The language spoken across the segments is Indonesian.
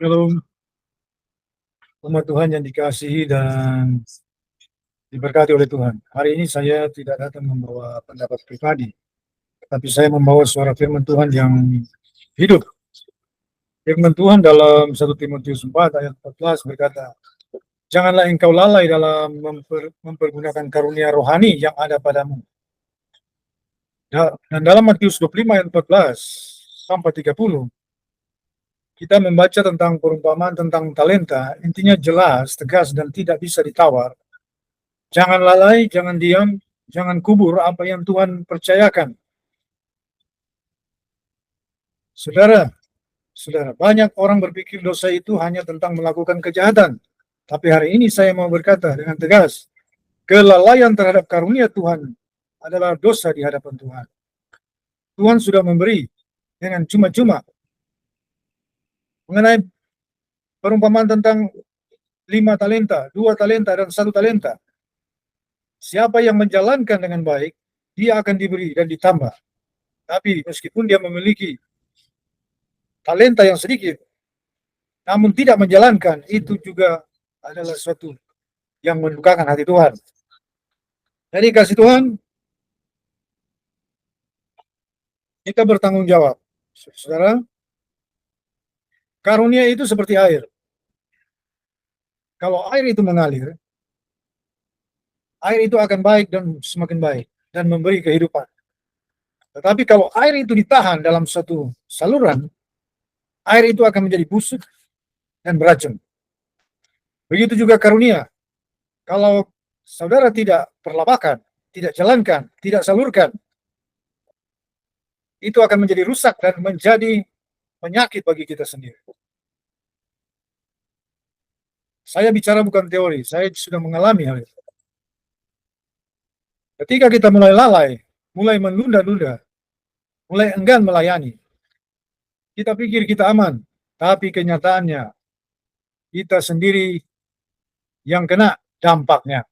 Kalau umat Tuhan yang dikasihi dan diberkati oleh Tuhan. Hari ini saya tidak datang membawa pendapat pribadi, tapi saya membawa suara firman Tuhan yang hidup. Firman Tuhan dalam 1 Timotius 4 ayat 14 berkata, janganlah engkau lalai dalam mempergunakan karunia rohani yang ada padamu. Dan dalam Matius 25 ayat 14 sampai 30, kita membaca tentang perumpamaan tentang talenta, intinya jelas, tegas, dan tidak bisa ditawar. Jangan lalai, jangan diam, jangan kubur apa yang Tuhan percayakan. Saudara, banyak orang berpikir dosa itu hanya tentang melakukan kejahatan. Tapi hari ini saya mau berkata dengan tegas, kelalaian terhadap karunia Tuhan adalah dosa di hadapan Tuhan. Tuhan sudah memberi dengan cuma-cuma. Mengenai perumpamaan tentang 5 talenta, 2 talenta, dan 1 talenta. Siapa yang menjalankan dengan baik, dia akan diberi dan ditambah. Tapi meskipun dia memiliki talenta yang sedikit, namun tidak menjalankan, itu juga adalah suatu yang mendukakan hati Tuhan. Jadi kasih Tuhan, kita bertanggung jawab. Saudara, karunia itu seperti air. Kalau air itu mengalir, air itu akan baik dan semakin baik dan memberi kehidupan. Tetapi kalau air itu ditahan dalam suatu saluran, air itu akan menjadi busuk dan beracun. Begitu juga karunia. Kalau saudara tidak perlapakan, tidak jalankan, tidak salurkan, itu akan menjadi rusak dan menjadi penyakit bagi kita sendiri. Saya bicara bukan teori, saya sudah mengalami hal itu. Ketika kita mulai lalai, mulai menunda-nunda, mulai enggan melayani, kita pikir kita aman, tapi kenyataannya kita sendiri yang kena dampaknya.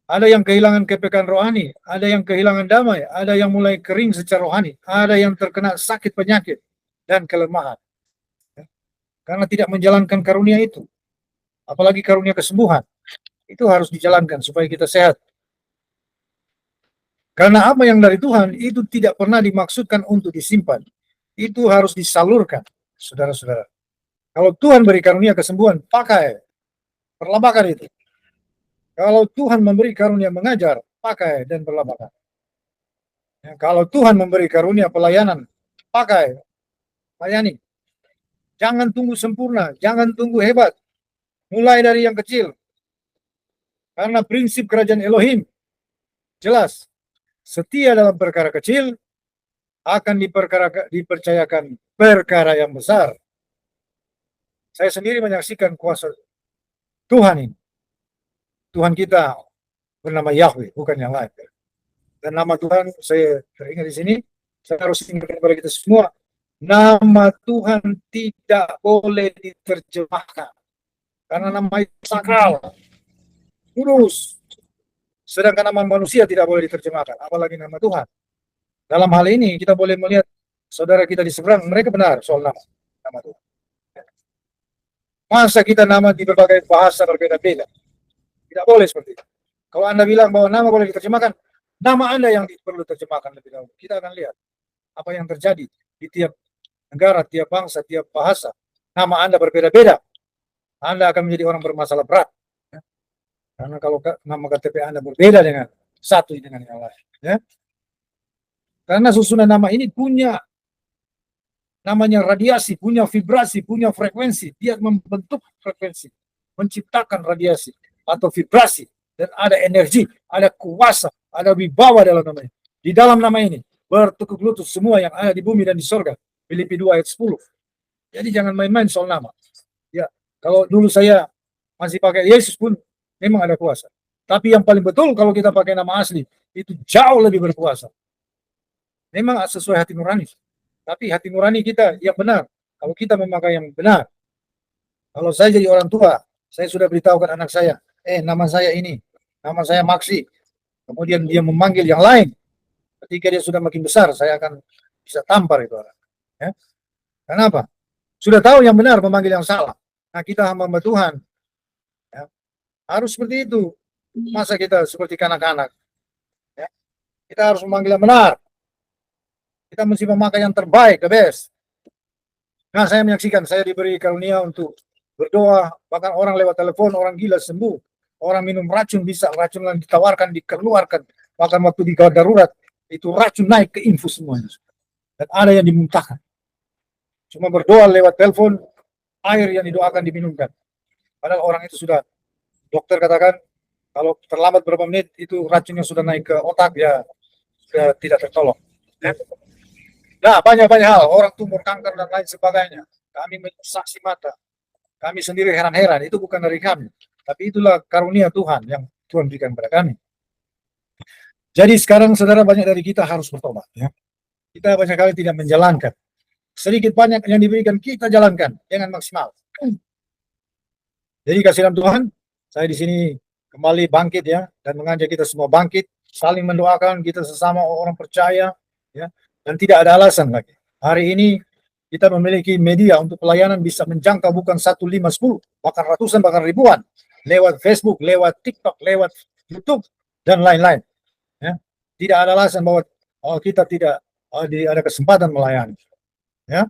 Ada yang kehilangan kepekaan rohani, ada yang kehilangan damai, ada yang mulai kering secara rohani, ada yang terkena sakit penyakit dan kelemahan. Karena tidak menjalankan karunia itu. Apalagi karunia kesembuhan. Itu harus dijalankan supaya kita sehat. Karena apa yang dari Tuhan itu tidak pernah dimaksudkan untuk disimpan. Itu harus disalurkan, saudara-saudara. Kalau Tuhan beri karunia kesembuhan, pakai. Perlabakan itu. Kalau Tuhan memberi karunia mengajar, pakai dan perlabakan. Ya, kalau Tuhan memberi karunia pelayanan, pakai, layani. Jangan tunggu sempurna, jangan tunggu hebat. Mulai dari yang kecil. Karena prinsip kerajaan Elohim jelas. Setia dalam perkara kecil akan dipercayakan perkara yang besar. Saya sendiri menyaksikan kuasa Tuhan ini. Tuhan kita bernama Yahweh, bukan yang lain. Dan nama Tuhan, saya teringat di sini, saya harus ingatkan kepada kita semua, nama Tuhan tidak boleh diterjemahkan. Karena nama itu sakral, kudus. Sedangkan nama manusia tidak boleh diterjemahkan, apalagi nama Tuhan. Dalam hal ini, kita boleh melihat saudara kita di seberang, mereka benar soal nama Tuhan. Masa kita nama di berbagai bahasa berbeda-beda? Tidak boleh seperti itu. Kalau Anda bilang bahwa nama boleh diterjemahkan, nama Anda yang perlu diterjemahkan lebih dahulu. Kita akan lihat apa yang terjadi di tiap negara, tiap bangsa, tiap bahasa. Nama Anda berbeda-beda. Anda akan menjadi orang bermasalah berat. Ya. Karena kalau nama KTP Anda berbeda dengan satu dengan yang lain. Ya. Karena susunan nama ini punya namanya radiasi, punya vibrasi, punya frekuensi. Dia membentuk frekuensi, menciptakan radiasi atau vibrasi, dan ada energi, ada kuasa, ada wibawa dalam nama ini. Di dalam nama ini bertukuk lutut semua yang ada di bumi dan di sorga. Filipi 2 ayat 10. Jadi jangan main-main soal nama. Ya, kalau dulu saya masih pakai Yesus pun memang ada kuasa. Tapi yang paling betul kalau kita pakai nama asli itu jauh lebih berkuasa. Memang sesuai hati nurani. Tapi hati nurani kita yang benar. Kalau kita memakai yang benar. Kalau saya jadi orang tua, saya sudah beritahukan anak saya, nama saya ini, nama saya Maksi. Kemudian dia memanggil yang lain. Ketika dia sudah makin besar, saya akan bisa tampar itu orang. Ya. Kenapa? Sudah tahu yang benar, memanggil yang salah. Nah, kita hamba Tuhan, ya, harus seperti itu. Masa kita seperti kanak-kanak? Ya. Kita harus memanggil yang benar. Kita mesti memakai yang terbaik, the best. Nah, saya menyaksikan, saya diberi karunia untuk berdoa, bahkan orang lewat telepon, orang gila sembuh, orang minum racun bisa, racun yang ditawarkan, dikeluarkan, bahkan waktu di gawat darurat, itu racun naik ke infus semuanya. Dan ada yang dimuntahkan. Cuma berdoa lewat telepon, air yang didoakan diminumkan. Padahal orang itu sudah, dokter katakan, kalau terlambat beberapa menit, itu racunnya sudah naik ke otak, ya sudah tidak tertolong. Nah, banyak-banyak hal, orang tumor kanker dan lain sebagainya. Kami saksi mata. Kami sendiri heran-heran, itu bukan dari kami. Tapi itulah karunia Tuhan yang Tuhan berikan kepada kami. Jadi sekarang saudara, banyak dari kita harus bertobat. Ya. Kita banyak kali tidak menjalankan. Sedikit banyak yang diberikan kita jalankan dengan maksimal. Jadi kasih dalam Tuhan, saya di sini kembali bangkit ya, dan mengajak kita semua bangkit, saling mendoakan kita sesama orang percaya, ya, dan tidak ada alasan lagi. Hari ini kita memiliki media untuk pelayanan bisa menjangkau bukan 1, 5, 10, bahkan ratusan, bahkan ribuan, lewat Facebook, lewat TikTok, lewat YouTube, dan lain-lain. Ya. Tidak ada alasan bahwa kita tidak ada kesempatan melayani. Ya.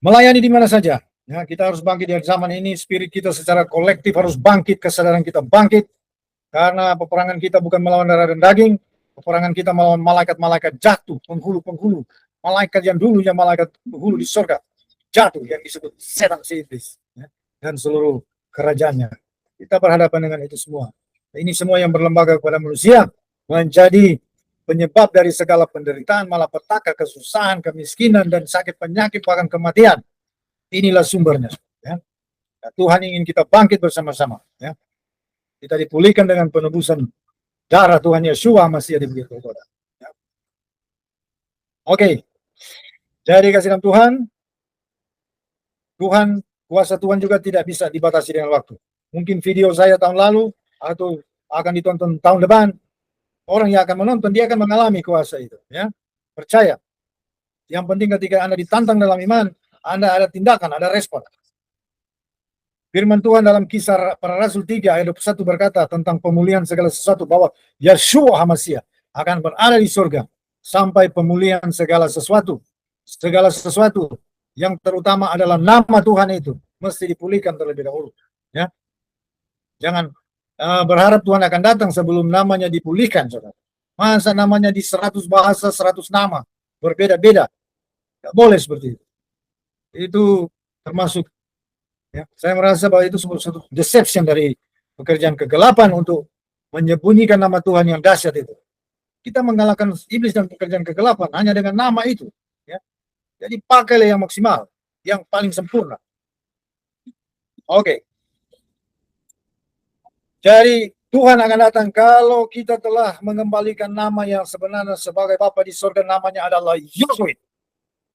Melayani di mana saja. Ya, kita harus bangkit di zaman ini, spirit kita secara kolektif harus bangkit, kesadaran kita bangkit, karena peperangan kita bukan melawan darah dan daging, peperangan kita melawan malaikat-malaikat jatuh, penghulu-penghulu, malaikat yang dulunya malaikat penghulu di surga, jatuh, yang disebut setan si iblis, ya, dan seluruh kerajaannya. Kita berhadapan dengan itu semua. Ini semua yang berlembaga kepada manusia, menjadi penyebab dari segala penderitaan, malapetaka, kesusahan, kemiskinan, dan sakit penyakit, bahkan kematian. Inilah sumbernya. Ya. Tuhan ingin kita bangkit bersama-sama. Ya. Kita dipulihkan dengan penebusan darah Tuhan Yeshua Masih diberi Golgota. Ya. Oke. Jadi kasih dalam Tuhan, kuasa Tuhan juga tidak bisa dibatasi dengan waktu. Mungkin video saya tahun lalu atau akan ditonton tahun depan, orang yang akan menonton dia akan mengalami kuasa itu. Ya. Percaya. Yang penting ketika Anda ditantang dalam iman, Anda ada tindakan, ada respon. Firman Tuhan dalam Kisah Para Rasul 3 ayat 21 berkata tentang pemulihan segala sesuatu, bahwa Yeshua HaMashiach akan berada di surga sampai pemulihan segala sesuatu. Segala sesuatu yang terutama adalah nama Tuhan itu mesti dipulihkan terlebih dahulu. Ya. Jangan berharap Tuhan akan datang sebelum namanya dipulihkan, saudara. Masa namanya di 100 bahasa, 100 nama, berbeda-beda. Tidak boleh seperti itu. Itu termasuk, ya, saya merasa bahwa itu suatu deception dari pekerjaan kegelapan untuk menyembunyikan nama Tuhan yang dahsyat itu. Kita mengalahkan iblis dan pekerjaan kegelapan hanya dengan nama itu. Ya. Jadi pakailah yang maksimal, yang paling sempurna. Oke. Jadi Tuhan akan datang kalau kita telah mengembalikan nama yang sebenarnya sebagai Bapa di surga, namanya adalah Yahweh.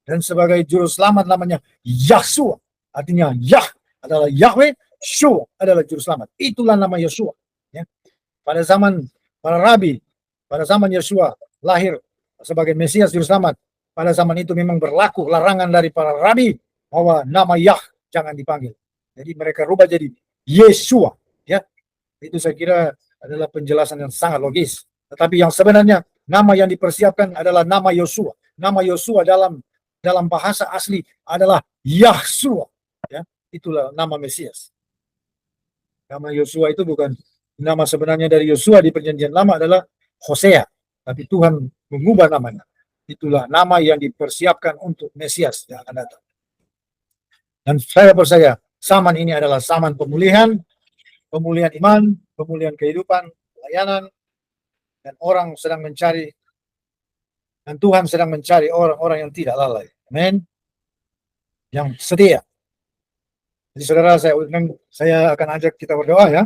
Dan sebagai juru selamat namanya Yahshua. Artinya Yah adalah Yahweh, Shua adalah juru selamat. Itulah nama Yeshua. Ya. Pada zaman para rabi, pada zaman Yeshua lahir sebagai Mesias juru selamat, pada zaman itu memang berlaku larangan dari para rabi bahwa nama Yah jangan dipanggil. Jadi mereka rubah jadi Yeshua. Ya. Itu saya kira adalah penjelasan yang sangat logis. Tetapi yang sebenarnya nama yang dipersiapkan adalah nama Yosua. Nama Yosua dalam bahasa asli adalah Yahshua. Ya, itulah nama Mesias. Nama Yosua itu bukan nama sebenarnya dari Yosua di perjanjian lama, adalah Hosea. Tapi Tuhan mengubah namanya. Itulah nama yang dipersiapkan untuk Mesias yang akan datang. Dan saya percaya zaman ini adalah zaman pemulihan iman, pemulihan kehidupan, pelayanan, dan orang sedang mencari, dan Tuhan sedang mencari orang-orang yang tidak lalai. Amin. Yang setia. Jadi saudara, saya akan ajak kita berdoa ya.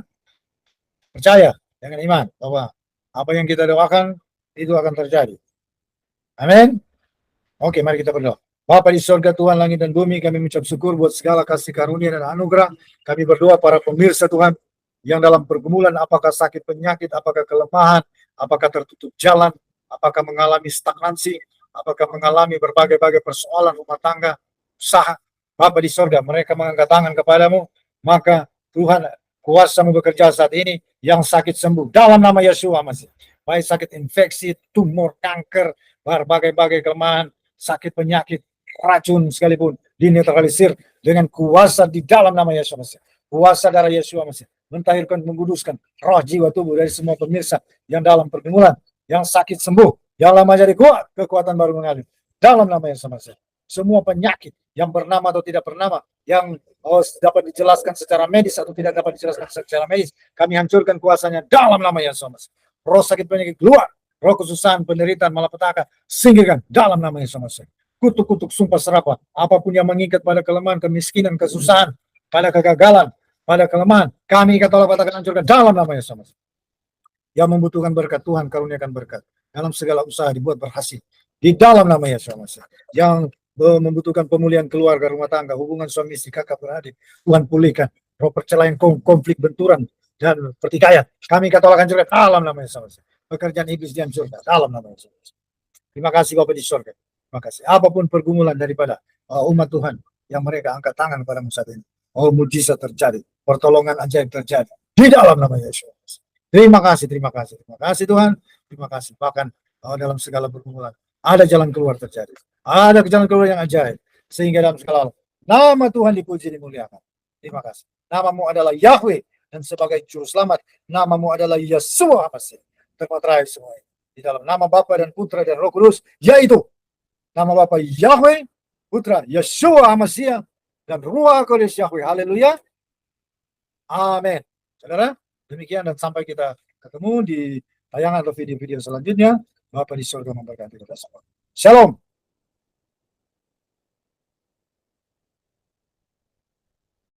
Percaya dengan iman bahwa apa yang kita doakan itu akan terjadi. Amin. Oke, mari kita berdoa. Bapa di surga, Tuhan langit dan bumi, kami mengucap syukur buat segala kasih karunia dan anugerah. Kami berdoa para pemirsa Tuhan yang dalam pergumulan, apakah sakit penyakit, apakah kelemahan, apakah tertutup jalan, apakah mengalami stagnansi, apakah mengalami berbagai-bagai persoalan rumah tangga. usaha Bapa di sorga, mereka mengangkat tangan kepadamu, maka Tuhan kuasamu bekerja saat ini, yang sakit sembuh dalam nama Yesus Masih. Baik sakit infeksi, tumor, kanker, berbagai-bagai kelemahan, sakit penyakit, racun sekalipun dinetralisir dengan kuasa di dalam nama Yesus Masih. Kuasa darah Yesus Masih mentahirkan, menguduskan roh, jiwa, tubuh dari semua pemirsa yang dalam pergumulan, yang sakit sembuh, yang lama jadi kuat, kekuatan baru mengalir dalam nama Yesus Masih. Semua penyakit yang bernama atau tidak bernama, yang dapat dijelaskan secara medis atau tidak dapat dijelaskan secara medis, kami hancurkan kuasanya dalam nama Yesus. Roh sakit penyakit keluar, roh kesusahan, penderitaan, malapetaka, singkirkan dalam nama Yesus. Kutuk-kutuk sumpah serapah, apapun yang mengikat pada kelemahan, kemiskinan, kesusahan, pada kegagalan, pada kelemahan, kami katakan hancurkan dalam nama Yesus. Yang membutuhkan berkat, Tuhan karuniakan berkat dalam segala usaha dibuat berhasil di dalam nama Yesus. Yang membutuhkan pemulihan keluarga, rumah tangga, hubungan suami istri, kakak beradik, Tuhan pulihkan. Roh perceraian, konflik, benturan, dan pertikaian, kami katakan hancurkan dalam nama Yesus. Pekerjaan iblis dihancurkan dalam nama Yesus. Terima kasih Bapak di surga. Terima kasih. Apapun pergumulan daripada umat Tuhan yang mereka angkat tangan pada saat ini, mujizat terjadi, pertolongan ajaib terjadi di dalam nama Yesus. Terima kasih Tuhan. Terima kasih. Bahkan dalam segala pergumulan ada jalan keluar terjadi. Ada jalan keluar yang ajaib. Sehingga dalam segala nama Tuhan dipuji, dimuliakan. Terima kasih. Namamu adalah Yahweh, dan sebagai juru selamat, namamu adalah Yeshua Masih. Terpatrai semua di dalam nama Bapa dan Putra dan Roh Kudus, yaitu nama Bapa Yahweh, Putra Yeshua Masih, dan Ruach Kudus Yahweh. Haleluya. Amin. Saudara, demikian dan sampai kita ketemu di tayangan atau video-video selanjutnya. Bapa di surga memberkati kita semua. Shalom.